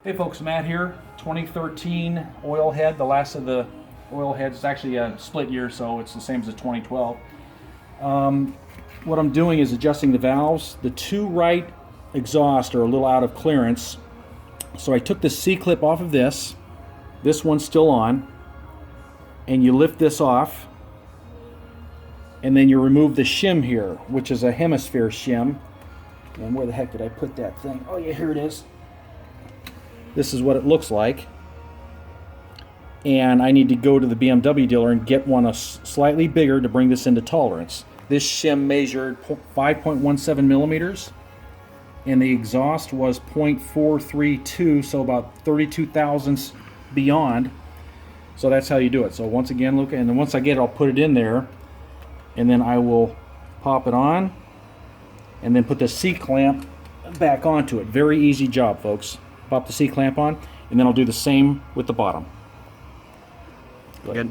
Hey folks, Matt here. 2013 oil head, the last of the oil heads. It's actually a split year, so it's the same as the 2012. What I'm doing is adjusting the valves. The two right exhausts are a little out of clearance, so I took the C-clip off of this. This one's still on, and you lift this off, and then you remove the shim here, which is a hemisphere shim. And where the heck did I put that thing? Oh yeah, here it is. This is what it looks like, and I need to go to the BMW dealer and get one slightly bigger to bring this into tolerance. This shim measured 5.17 millimeters, and the exhaust was 0.432, so about 32 thousandths beyond. So that's how you do it. So once again, look, and then once I get it, I'll put it in there, and then I will pop it on, and then put the C-clamp back onto it. Very easy job, folks. Pop the C-clamp on, and then I'll do the same with the bottom. Good.